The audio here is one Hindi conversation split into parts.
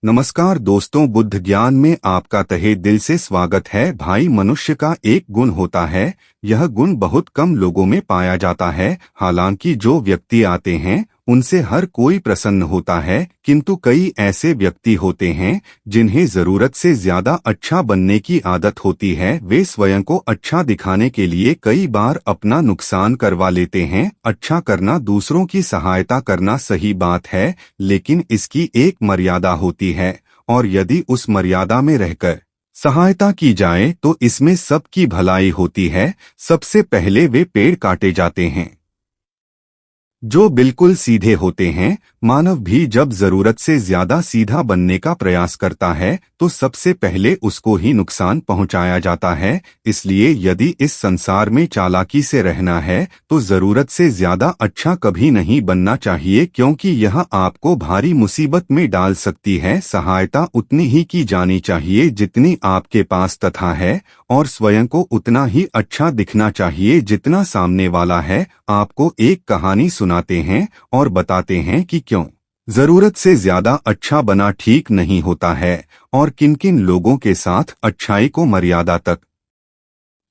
नमस्कार दोस्तों, बुद्ध ज्ञान में आपका तहे दिल से स्वागत है। भाई, मनुष्य का एक गुण होता है। यह गुण बहुत कम लोगों में पाया जाता है। हालांकि जो व्यक्ति आते हैं उनसे हर कोई प्रसन्न होता है, किंतु कई ऐसे व्यक्ति होते हैं जिन्हें जरूरत से ज्यादा अच्छा बनने की आदत होती है। वे स्वयं को अच्छा दिखाने के लिए कई बार अपना नुकसान करवा लेते हैं। अच्छा करना, दूसरों की सहायता करना सही बात है, लेकिन इसकी एक मर्यादा होती है और यदि उस मर्यादा में रहकर सहायता की जाए तो इसमें सबकी भलाई होती है। सबसे पहले वे पेड़ काटे जाते हैं जो बिल्कुल सीधे होते हैं। मानव भी जब जरूरत से ज्यादा सीधा बनने का प्रयास करता है तो सबसे पहले उसको ही नुकसान पहुंचाया जाता है। इसलिए यदि इस संसार में चालाकी से रहना है तो जरूरत से ज्यादा अच्छा कभी नहीं बनना चाहिए, क्योंकि यह आपको भारी मुसीबत में डाल सकती है। सहायता उतनी ही की जानी चाहिए जितनी आपके पास तथा है, और स्वयं को उतना ही अच्छा दिखना चाहिए जितना सामने वाला है। आपको एक कहानी सुनाते हैं और बताते हैं कि क्यों जरूरत से ज्यादा अच्छा बना ठीक नहीं होता है और किन किन लोगों के साथ अच्छाई को मर्यादा तक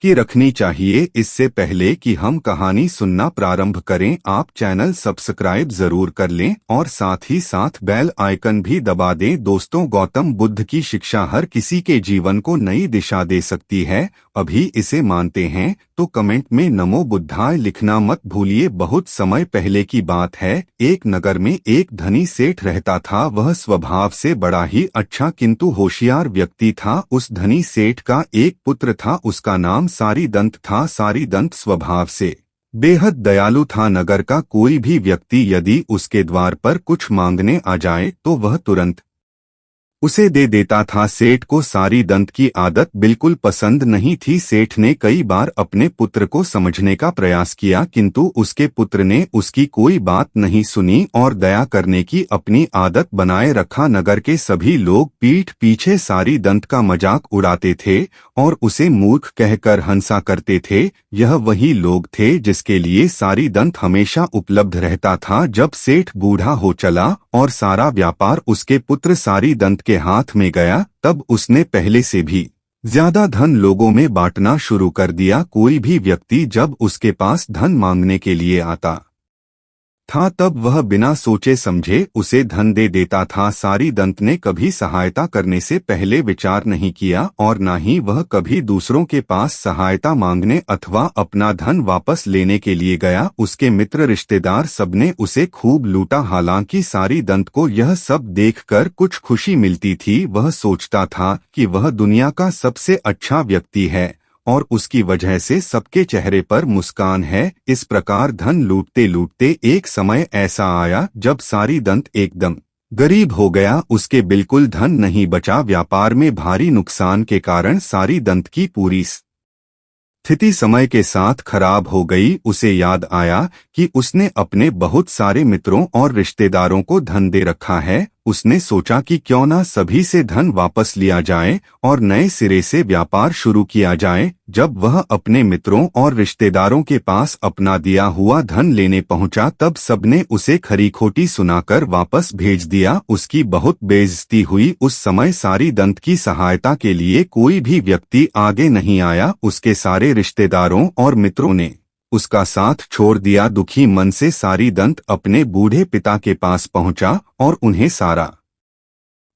की रखनी चाहिए। इससे पहले कि हम कहानी सुनना प्रारंभ करें, आप चैनल सब्सक्राइब जरूर कर लें और साथ ही साथ बेल आइकन भी दबा दें। दोस्तों, गौतम बुद्ध की शिक्षा हर किसी के जीवन को नई दिशा दे सकती है। अभी इसे मानते हैं तो कमेंट में नमो बुद्धाय लिखना मत भूलिए। बहुत समय पहले की बात है। एक नगर में एक धनी सेठ रहता था। वह स्वभाव से बड़ा ही अच्छा किंतु होशियार व्यक्ति था। उस धनी सेठ का एक पुत्र था, उसका नाम सारीदंत था। सारीदंत स्वभाव से बेहद दयालु था। नगर का कोई भी व्यक्ति यदि उसके द्वार पर कुछ मांगने आ जाए तो वह तुरंत उसे दे देता था। सेठ को सारीदंत की आदत बिल्कुल पसंद नहीं थी। सेठ ने कई बार अपने पुत्र को समझने का प्रयास किया, किंतु उसके पुत्र ने उसकी कोई बात नहीं सुनी और दया करने की अपनी आदत बनाए रखा। नगर के सभी लोग पीठ पीछे सारीदंत का मजाक उड़ाते थे और उसे मूर्ख कहकर हंसा करते थे। यह वही लोग थे जिसके लिए सारीदंत हमेशा उपलब्ध रहता था। जब सेठ बूढ़ा हो चला और सारा व्यापार उसके पुत्र सारीदंत के हाथ में गया, तब उसने पहले से भी ज्यादा धन लोगों में बांटना शुरू कर दिया। कोई भी व्यक्ति जब उसके पास धन मांगने के लिए आता था तब वह बिना सोचे समझे उसे धन दे देता था। सारीदंत ने कभी सहायता करने से पहले विचार नहीं किया और न ही वह कभी दूसरों के पास सहायता मांगने अथवा अपना धन वापस लेने के लिए गया। उसके मित्र रिश्तेदार सबने उसे खूब लूटा। हालांकि सारीदंत को यह सब देखकर कुछ खुशी मिलती थी। वह सोचता था कि वह दुनिया का सबसे अच्छा व्यक्ति है और उसकी वजह से सबके चेहरे पर मुस्कान है। इस प्रकार धन लूटते लूटते एक समय ऐसा आया जब सारीदंत एकदम गरीब हो गया। उसके बिल्कुल धन नहीं बचा। व्यापार में भारी नुकसान के कारण सारीदंत की पूरी स्थिति समय के साथ खराब हो गई। उसे याद आया कि उसने अपने बहुत सारे मित्रों और रिश्तेदारों को धन दे रखा है। उसने सोचा कि क्यों ना सभी से धन वापस लिया जाए और नए सिरे से व्यापार शुरू किया जाए। जब वह अपने मित्रों और रिश्तेदारों के पास अपना दिया हुआ धन लेने पहुंचा तब सबने उसे खरी खोटी सुनाकर वापस भेज दिया। उसकी बहुत बेइज्जती हुई। उस समय सारीदंत की सहायता के लिए कोई भी व्यक्ति आगे नहीं आया। उसके सारे रिश्तेदारों और मित्रों ने उसका साथ छोड़ दिया। दुखी मन से सारीदंत अपने बूढ़े पिता के पास पहुंचा और उन्हें सारा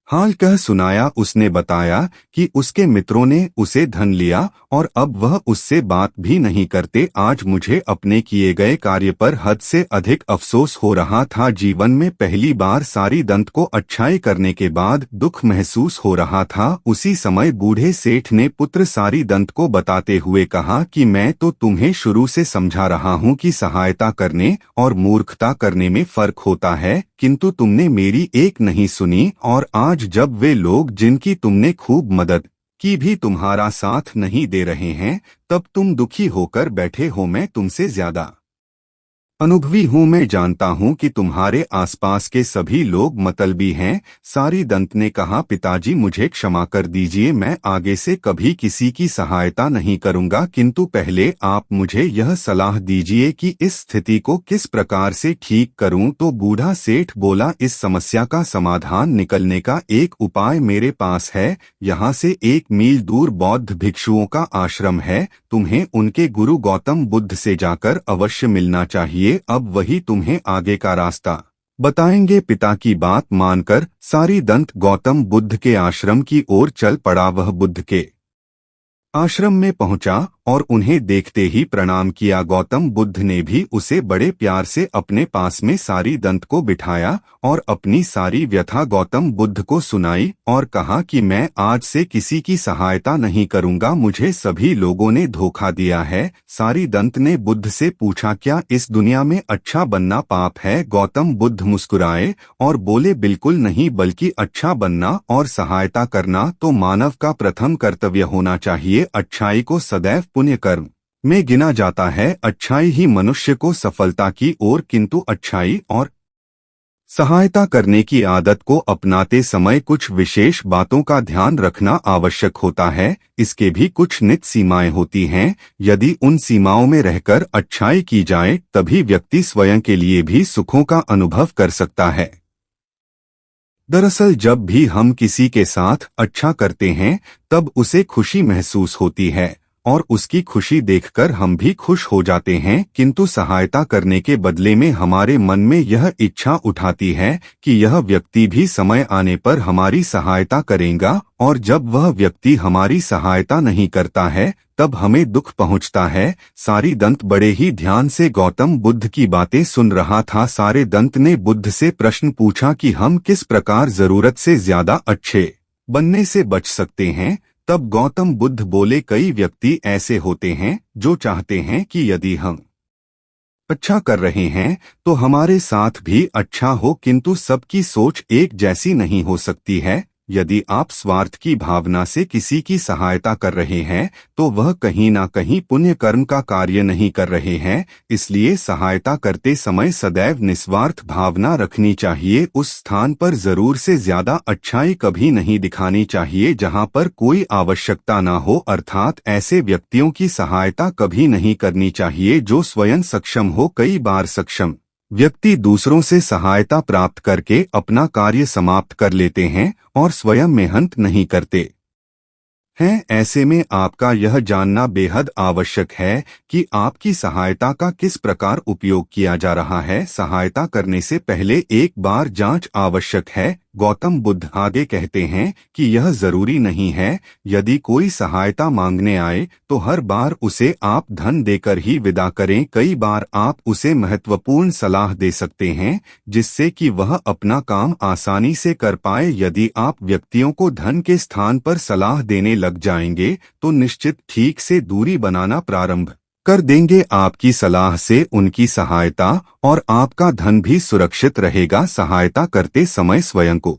हाल कह सुनाया। उसने बताया कि उसके मित्रों ने उसे धन लिया और अब वह उससे बात भी नहीं करते। आज मुझे अपने किए गए कार्य पर हद से अधिक अफसोस हो रहा था। जीवन में पहली बार सारीदंत को अच्छाई करने के बाद दुख महसूस हो रहा था। उसी समय बूढ़े सेठ ने पुत्र सारीदंत को बताते हुए कहा कि मैं तो तुम्हें शुरू से समझा रहा हूँ कि सहायता करने और मूर्खता करने में फर्क होता है, किंतु तुमने मेरी एक नहीं सुनी और आज जब वे लोग जिनकी तुमने खूब मदद की भी तुम्हारा साथ नहीं दे रहे हैं, तब तुम दुखी होकर बैठे हो। मैं तुमसे ज्यादा अनुभवी हूँ, मैं जानता हूँ कि तुम्हारे आसपास के सभी लोग मतलबी हैं। सारी दंत ने कहा, पिताजी मुझे क्षमा कर दीजिए, मैं आगे से कभी किसी की सहायता नहीं करूँगा, किंतु पहले आप मुझे यह सलाह दीजिए कि इस स्थिति को किस प्रकार से ठीक करूँ। तो बूढ़ा सेठ बोला, इस समस्या का समाधान निकलने का एक उपाय मेरे पास है। यहाँ से 1 मील दूर बौद्ध भिक्षुओं का आश्रम है, तुम्हें उनके गुरु गौतम बुद्ध से जाकर अवश्य मिलना चाहिए। अब वही तुम्हें आगे का रास्ता बताएंगे। पिता की बात मानकर सारी दंत गौतम बुद्ध के आश्रम की ओर चल पड़ा। वह बुद्ध के आश्रम में पहुंचा और उन्हें देखते ही प्रणाम किया। गौतम बुद्ध ने भी उसे बड़े प्यार से अपने पास में सारी दंत को बिठाया और अपनी सारी व्यथा गौतम बुद्ध को सुनाई और कहा कि मैं आज से किसी की सहायता नहीं करूंगा, मुझे सभी लोगों ने धोखा दिया है। सारी दंत ने बुद्ध से पूछा, क्या इस दुनिया में अच्छा बनना पाप है? गौतम बुद्ध मुस्कुराए और बोले, बिल्कुल नहीं, बल्कि अच्छा बनना और सहायता करना तो मानव का प्रथम कर्तव्य होना चाहिए। अच्छाई को सदैव पुण्य कर्म में गिना जाता है। अच्छाई ही मनुष्य को सफलता की ओर, किंतु अच्छाई और सहायता करने की आदत को अपनाते समय कुछ विशेष बातों का ध्यान रखना आवश्यक होता है। इसके भी कुछ नित सीमाएं होती हैं। यदि उन सीमाओं में रहकर अच्छाई की जाए तभी व्यक्ति स्वयं के लिए भी सुखों का अनुभव कर सकता है। दरअसल जब भी हम किसी के साथ अच्छा करते हैं तब उसे खुशी महसूस होती है और उसकी खुशी देखकर हम भी खुश हो जाते हैं, किंतु सहायता करने के बदले में हमारे मन में यह इच्छा उठाती है कि यह व्यक्ति भी समय आने पर हमारी सहायता करेगा, और जब वह व्यक्ति हमारी सहायता नहीं करता है तब हमें दुख पहुंचता है। सारी दंत बड़े ही ध्यान से गौतम बुद्ध की बातें सुन रहा था। सारे दंत ने बुद्ध से प्रश्न पूछा कि हम किस प्रकार जरूरत से ज्यादा अच्छे बनने से बच सकते हैं। तब गौतम बुद्ध बोले, कई व्यक्ति ऐसे होते हैं जो चाहते हैं कि यदि हम अच्छा कर रहे हैं तो हमारे साथ भी अच्छा हो, किंतु सबकी सोच एक जैसी नहीं हो सकती है। यदि आप स्वार्थ की भावना से किसी की सहायता कर रहे हैं तो वह कहीं ना कहीं पुण्य कर्म का कार्य नहीं कर रहे हैं। इसलिए सहायता करते समय सदैव निस्वार्थ भावना रखनी चाहिए। उस स्थान पर जरूर से ज्यादा अच्छाई कभी नहीं दिखानी चाहिए जहां पर कोई आवश्यकता ना हो, अर्थात ऐसे व्यक्तियों की सहायता कभी नहीं करनी चाहिए जो स्वयं सक्षम हो। कई बार सक्षम व्यक्ति दूसरों से सहायता प्राप्त करके अपना कार्य समाप्त कर लेते हैं और स्वयं मेहनत नहीं करते हैं। ऐसे में आपका यह जानना बेहद आवश्यक है कि आपकी सहायता का किस प्रकार उपयोग किया जा रहा है। सहायता करने से पहले एक बार जांच आवश्यक है। गौतम बुद्ध आगे कहते हैं कि यह जरूरी नहीं है यदि कोई सहायता मांगने आए तो हर बार उसे आप धन देकर ही विदा करें। कई बार आप उसे महत्वपूर्ण सलाह दे सकते हैं जिससे कि वह अपना काम आसानी से कर पाए। यदि आप व्यक्तियों को धन के स्थान पर सलाह देने लग जाएंगे तो निश्चित ठीक से दूरी बनाना प्रारंभ कर देंगे। आपकी सलाह से उनकी सहायता और आपका धन भी सुरक्षित रहेगा। सहायता करते समय स्वयं को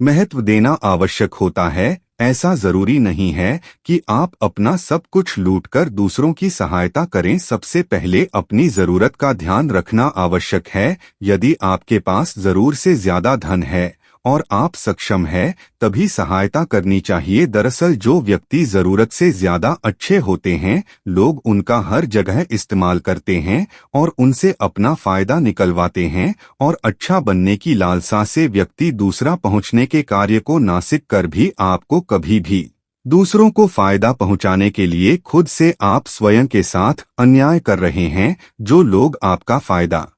महत्व देना आवश्यक होता है। ऐसा जरूरी नहीं है कि आप अपना सब कुछ लूटकर दूसरों की सहायता करें। सबसे पहले अपनी जरूरत का ध्यान रखना आवश्यक है। यदि आपके पास जरूर से ज्यादा धन है और आप सक्षम हैं तभी सहायता करनी चाहिए। दरअसल जो व्यक्ति जरूरत से ज्यादा अच्छे होते हैं लोग उनका हर जगह इस्तेमाल करते हैं और उनसे अपना फायदा निकलवाते हैं, और अच्छा बनने की लालसा से व्यक्ति दूसरा पहुंचने के कार्य को नासिक कर भी आपको कभी भी दूसरों को फायदा पहुंचाने के लिए खुद से आप स्वयं के साथ अन्याय कर रहे हैं। जो लोग आपका फायदा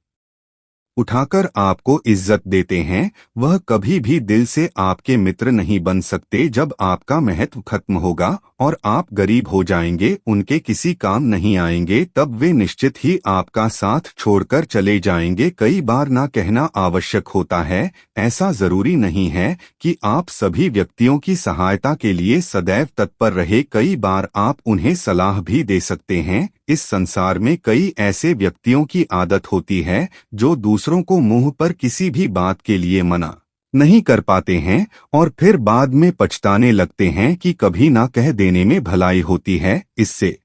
उठाकर आपको इज्जत देते हैं वह कभी भी दिल से आपके मित्र नहीं बन सकते। जब आपका महत्व खत्म होगा और आप गरीब हो जाएंगे, उनके किसी काम नहीं आएंगे, तब वे निश्चित ही आपका साथ छोड़कर चले जाएंगे। कई बार ना कहना आवश्यक होता है। ऐसा जरूरी नहीं है कि आप सभी व्यक्तियों की सहायता के लिए सदैव तत्पर रहे। कई बार आप उन्हें सलाह भी दे सकते हैं। इस संसार में कई ऐसे व्यक्तियों की आदत होती है जो दूसरों को मुंह पर किसी भी बात के लिए मना नहीं कर पाते हैं और फिर बाद में पछताने लगते हैं कि कभी ना कह देने में भलाई होती है। इससे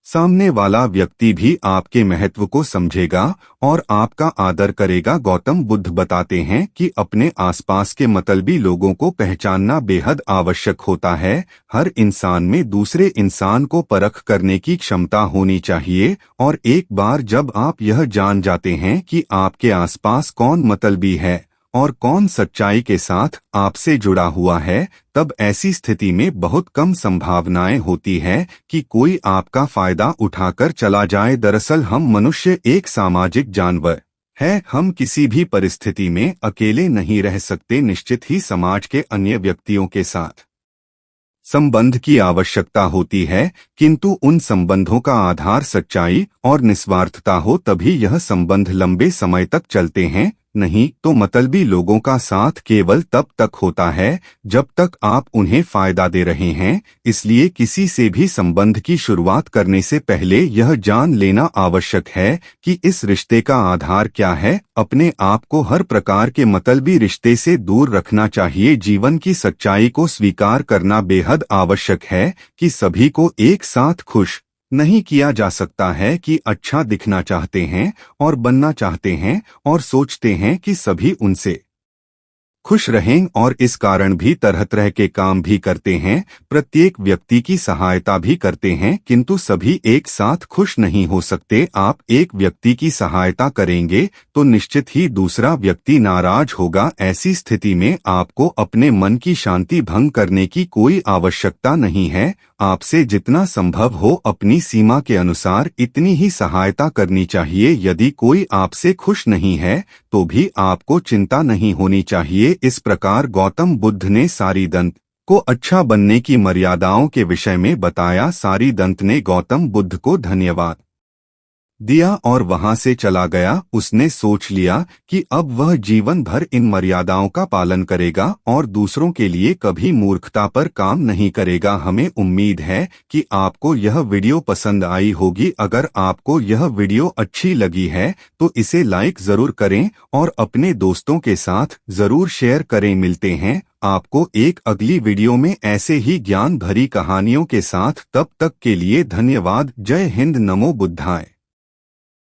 सामने वाला व्यक्ति भी आपके महत्व को समझेगा और आपका आदर करेगा। गौतम बुद्ध बताते हैं कि अपने आसपास के मतलबी लोगों को पहचानना बेहद आवश्यक होता है। हर इंसान में दूसरे इंसान को परख करने की क्षमता होनी चाहिए और एक बार जब आप यह जान जाते हैं कि आपके आसपास कौन मतलबी है और कौन सच्चाई के साथ आपसे जुड़ा हुआ है, तब ऐसी स्थिति में बहुत कम संभावनाएं होती है कि कोई आपका फायदा उठाकर चला जाए। दरअसल हम मनुष्य एक सामाजिक जानवर है। हम किसी भी परिस्थिति में अकेले नहीं रह सकते। निश्चित ही समाज के अन्य व्यक्तियों के साथ संबंध की आवश्यकता होती है, किंतु उन संबंधों का आधार सच्चाई और निस्वार्थता हो, तभी यह संबंध लंबे समय तक चलते हैं। नहीं तो मतलबी लोगों का साथ केवल तब तक होता है जब तक आप उन्हें फायदा दे रहे हैं। इसलिए किसी से भी संबंध की शुरुआत करने से पहले यह जान लेना आवश्यक है कि इस रिश्ते का आधार क्या है। अपने आप को हर प्रकार के मतलबी रिश्ते से दूर रखना चाहिए। जीवन की सच्चाई को स्वीकार करना बेहद आवश्यक है कि सभी को एक साथ खुश नहीं किया जा सकता है कि अच्छा दिखना चाहते हैं और बनना चाहते हैं और सोचते हैं कि सभी उनसे खुश रहें और इस कारण भी तरह तरह के काम भी करते हैं, प्रत्येक व्यक्ति की सहायता भी करते हैं, किंतु सभी एक साथ खुश नहीं हो सकते। आप एक व्यक्ति की सहायता करेंगे तो निश्चित ही दूसरा व्यक्ति नाराज होगा। ऐसी स्थिति में आपको अपने मन की शांति भंग करने की कोई आवश्यकता नहीं है। आपसे जितना संभव हो अपनी सीमा के अनुसार इतनी ही सहायता करनी चाहिए। यदि कोई आपसे खुश नहीं है तो भी आपको चिंता नहीं होनी चाहिए। इस प्रकार गौतम बुद्ध ने सारीदंत को अच्छा बनने की मर्यादाओं के विषय में बताया। सारीदंत ने गौतम बुद्ध को धन्यवाद दिया और वहां से चला गया। उसने सोच लिया कि अब वह जीवन भर इन मर्यादाओं का पालन करेगा और दूसरों के लिए कभी मूर्खता पर काम नहीं करेगा। हमें उम्मीद है कि आपको यह वीडियो पसंद आई होगी। अगर आपको यह वीडियो अच्छी लगी है तो इसे लाइक जरूर करें और अपने दोस्तों के साथ जरूर शेयर करें। मिलते हैं आपको एक अगली वीडियो में ऐसे ही ज्ञान भरी कहानियों के साथ। तब तक के लिए धन्यवाद। जय हिंद। नमो बुद्धाय।